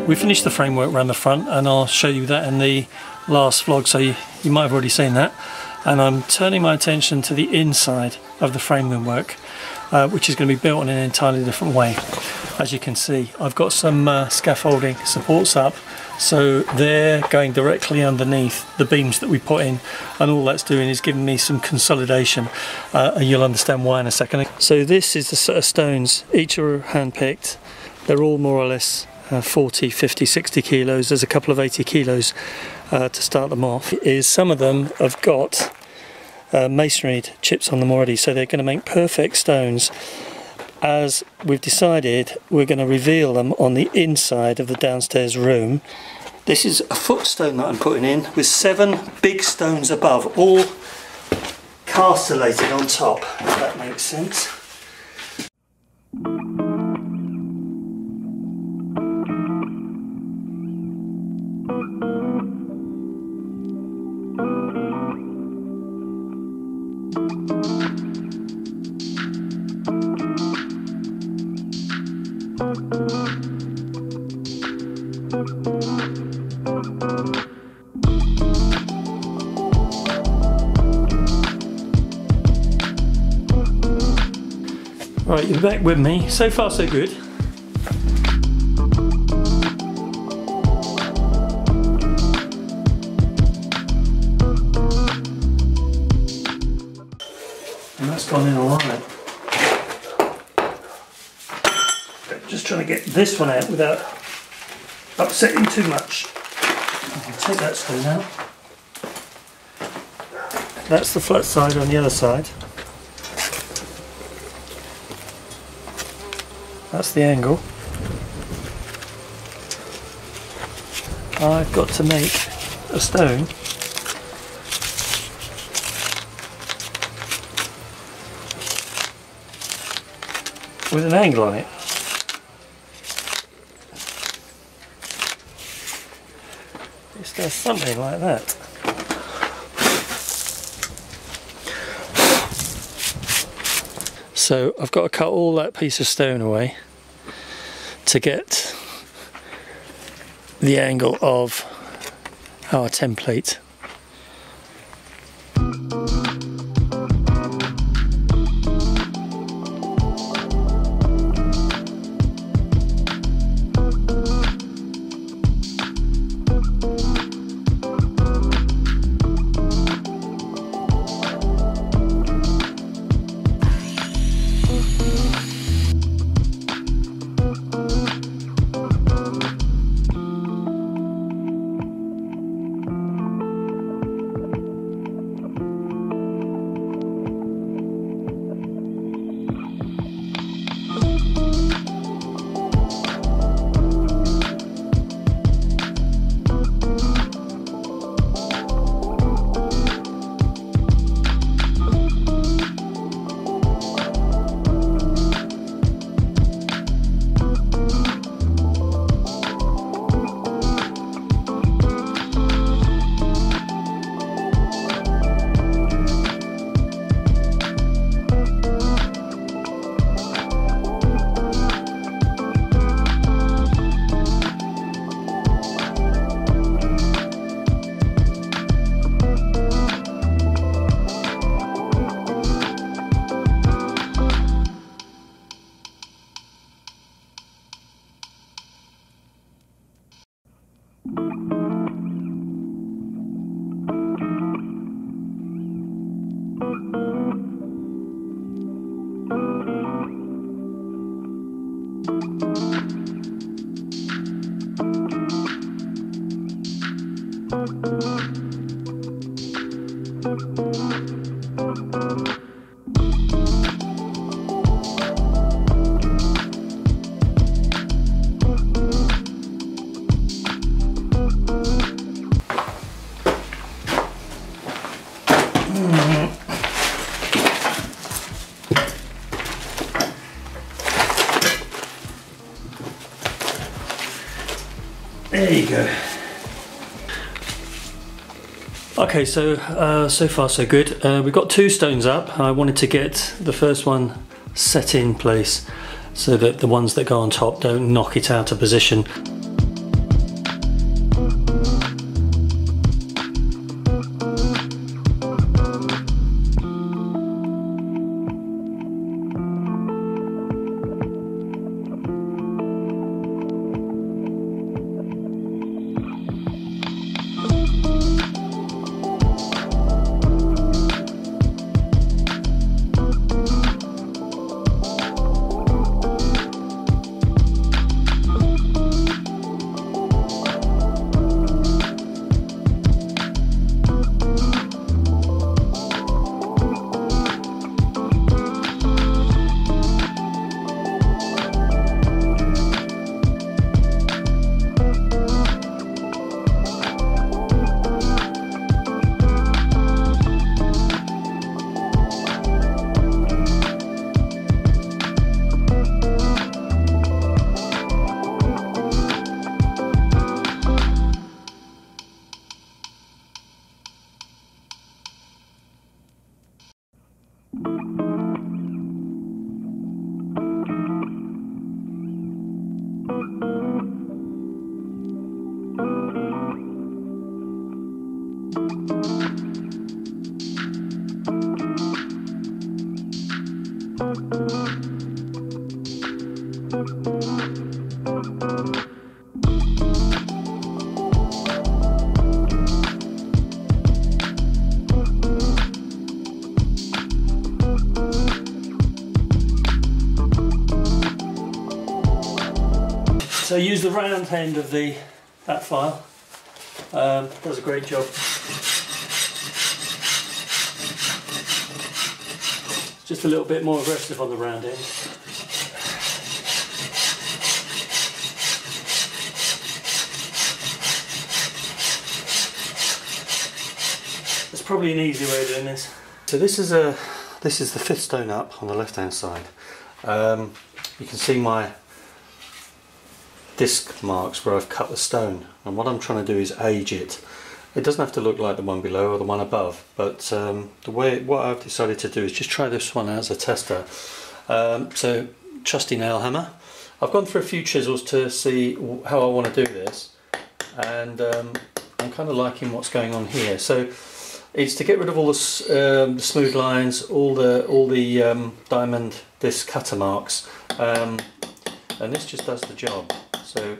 We finished the framework around the front, and I'll show you that in the last vlog, so you might have already seen that. And I'm turning my attention to the inside of the framework, which is going to be built in an entirely different way. As you can see, I've got some scaffolding supports up, so they're going directly underneath the beams that we put in, and all that's doing is giving me some consolidation, and you'll understand why in a second. So this is the set of stones, each are hand-picked. They're all more or less 40, 50, 60 kilos. There's a couple of 80 kilos to start them off. Some of them have got masonry chips on them already, so they're going to make perfect stones. As we've decided, we're going to reveal them on the inside of the downstairs room. This is a footstone that I'm putting in with 7 big stones above, all castellated on top, if that makes sense. Right, you're back with me. So far so good. And that's gone in alright. Just trying to get this one out without upsetting too much. I'll take that stone out. That's the flat side on the other side. That's the angle. I've got to make a stone with an angle on it. It does something like that. So I've got to cut all that piece of stone away to get the angle of our template. There you go. Okay, so far so good. We've got 2 stones up. I wanted to get the first one set in place so that the ones that go on top don't knock it out of position. So use the round end of that file. Does a great job. Just a little bit more aggressive on the round end. There's probably an easy way of doing this. So this is the 5th stone up on the left hand side. You can see my disc marks where I've cut the stone, and what I'm trying to do is age it. It doesn't have to look like the one below or the one above, but what I've decided to do is just try this one out as a tester. So trusty nail hammer. I've gone through a few chisels to see how I want to do this, and I'm kind of liking what's going on here. So it's to get rid of all the smooth lines, all the diamond disc cutter marks, and this just does the job. So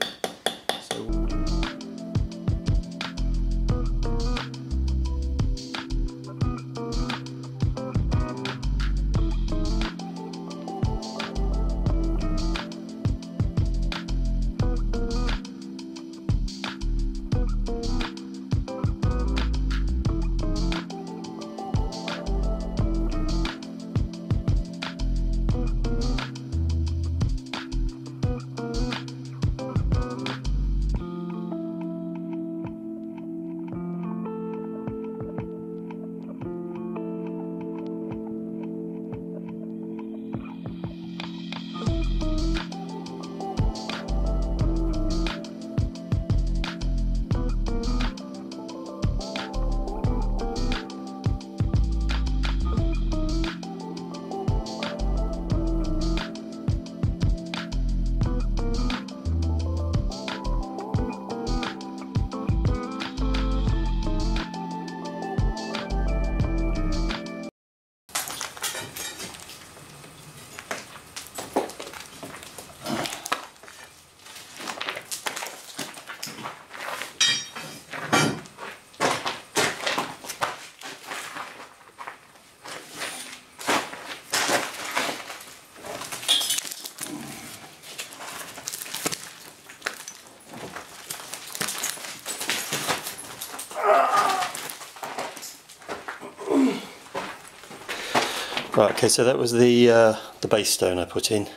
right, okay, so that was the base stone I put in,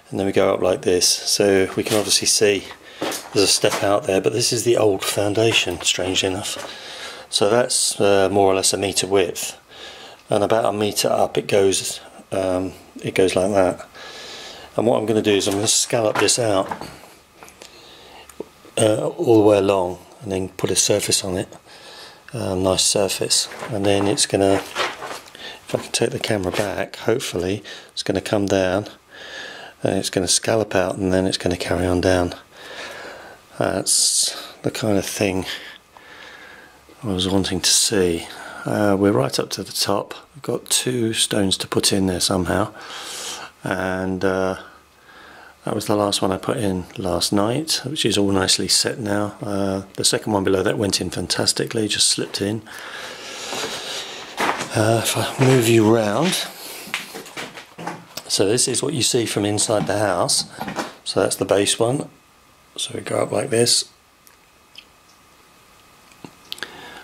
and then we go up like this. So we can obviously see there's a step out there, but this is the old foundation, strangely enough. So that's more or less a metre width, and about a metre up it goes like that. And what I'm going to do is I'm going to scallop this out all the way along and then put a surface on it, nice surface, and then it's gonna, if I can take the camera back, hopefully it's gonna come down and it's gonna scallop out, and then it's gonna carry on down. That's the kind of thing I was wanting to see. We're right up to the top. We've got 2 stones to put in there somehow, and that was the last one I put in last night, which is all nicely set now. The second one below that went in fantastically, just slipped in. If I move you round, so this is what you see from inside the house. So that's the base one. So we go up like this.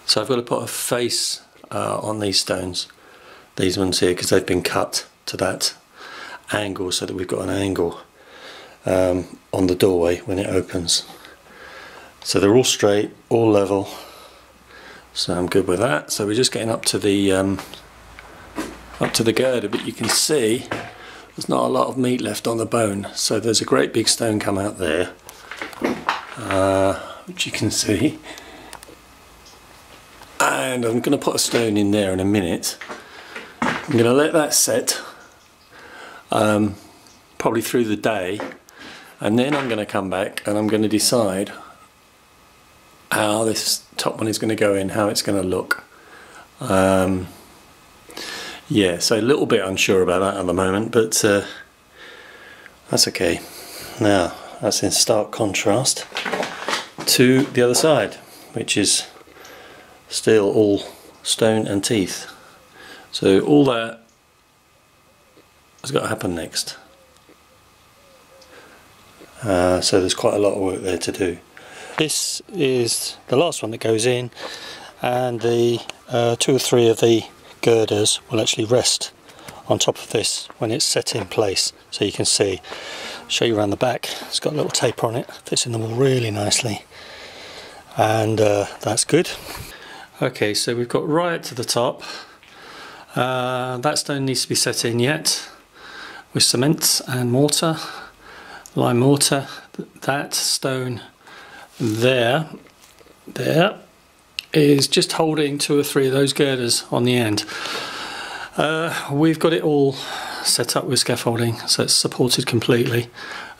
So I've got to put a face on these stones, these ones here, because they've been cut to that angle, so that we've got an angle on the doorway when it opens. So they're all straight, all level, so I'm good with that. So we're just getting up to the girder, but you can see there's not a lot of meat left on the bone. So there's a great big stone come out there, which you can see, and I'm going to put a stone in there in a minute. I'm going to let that set probably through the day, and then I'm going to come back and I'm going to decide how this top one is going to go in, how it's going to look. Yeah, so a little bit unsure about that at the moment, but that's okay. Now that's in stark contrast to the other side, which is still all stone and teeth. So all that has got to happen next. So there's quite a lot of work there to do. This is the last one that goes in, and the 2 or 3 of the girders will actually rest on top of this when it's set in place. So you can see, show you around the back, it's got a little taper on it, fits in the wall really nicely, and that's good. Okay, so we've got right to the top. That stone needs to be set in yet with cement and mortar, lime mortar. That stone there is just holding 2 or 3 of those girders on the end. We've got it all set up with scaffolding, so it's supported completely.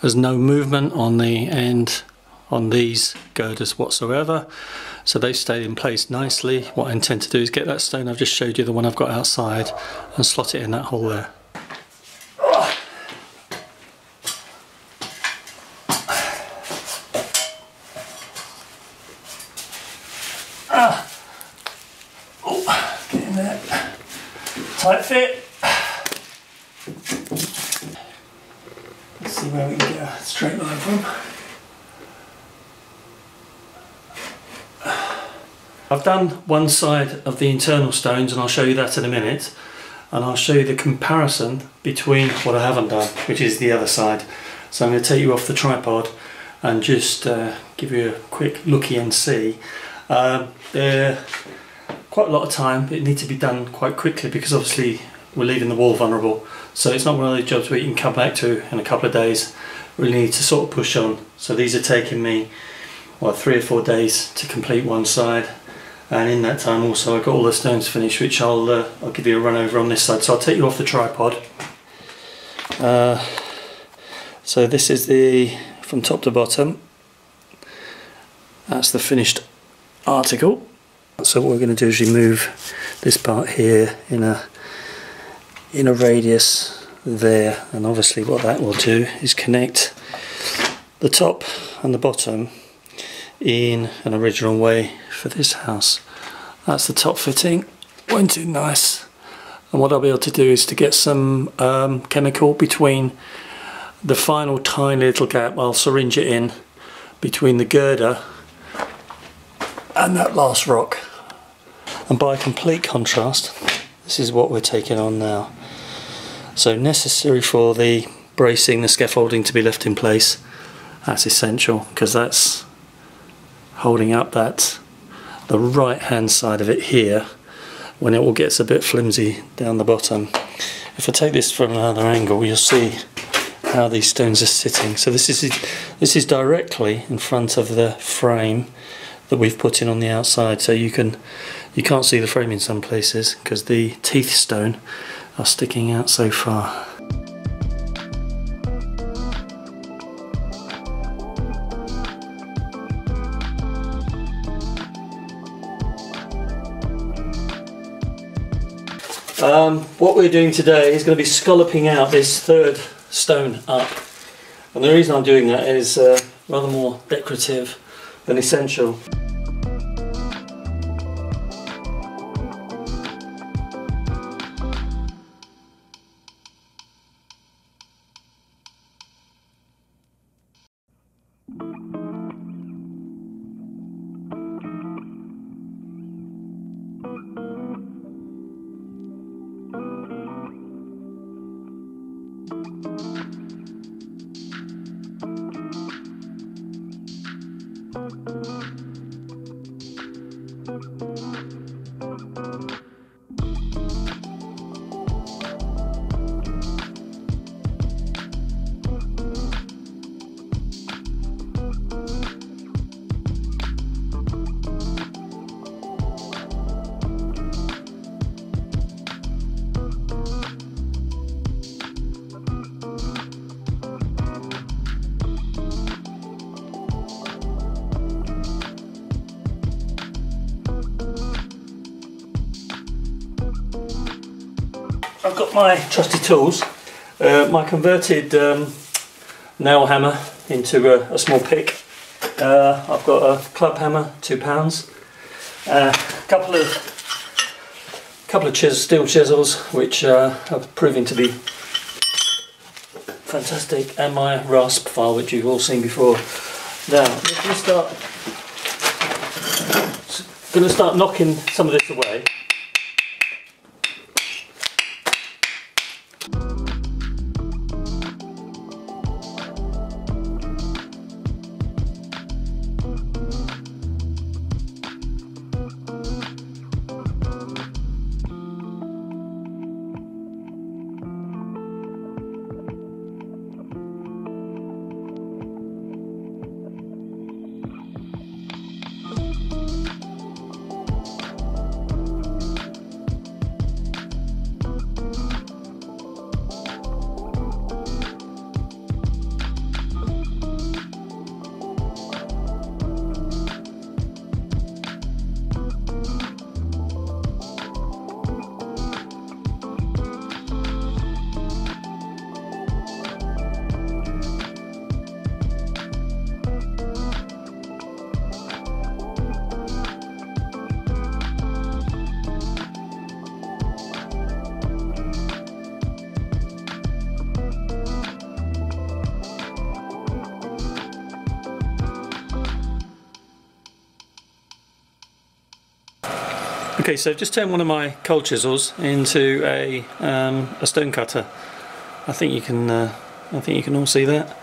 There's no movement on the end on these girders whatsoever, so they've stayed in place nicely. What I intend to do is get that stone I've just showed you, the one I've got outside, and slot it in that hole there. Get in there. Tight fit. Let's see where we can get a straight line from. I've done one side of the internal stones, and I'll show you that in a minute, and I'll show you the comparison between what I haven't done, which is the other side. So I'm going to take you off the tripod and just give you a quick looky and see. They're quite a lot of time, but it needs to be done quite quickly because obviously we're leaving the wall vulnerable. So it's not one of those jobs where you can come back to in a couple of days. Really need to sort of push on. So these are taking me, well, 3 or 4 days to complete one side, and in that time also I've got all the stones finished, which I'll give you a run over on this side. So I'll take you off the tripod. So this is the, from top to bottom, that's the finished article. So what we're going to do is remove this part here in a radius there, and obviously what that will do is connect the top and the bottom in an original way for this house. That's the top fitting, went in nice, and what I'll be able to do is to get some chemical between the final tiny little gap. I'll syringe it in between the girder and that last rock, and by complete contrast this is what we're taking on now. So necessary for the bracing, the scaffolding to be left in place. That's essential because that's holding up that the right hand side of it here when it all gets a bit flimsy down the bottom. If I take this from another angle, you'll see how these stones are sitting. So this is directly in front of the frame. that we've put in on the outside, so you can't see the frame in some places because the teeth stone are sticking out so far. What we're doing today is going to be scalloping out this third stone up, and the reason I'm doing that is rather more decorative than essential. I've got my trusty tools, my converted nail hammer into a small pick. I've got a club hammer, £2, a couple of steel chisels, which are proving to be fantastic, and my rasp file, which you've all seen before. Now, I'm going to start knocking some of this away. Okay, so I've just turned one of my cold chisels into a stone cutter. I think you can all see that.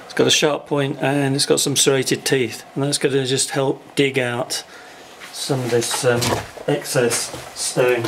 It's got a sharp point and it's got some serrated teeth, and that's going to just help dig out some of this excess stone.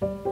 you.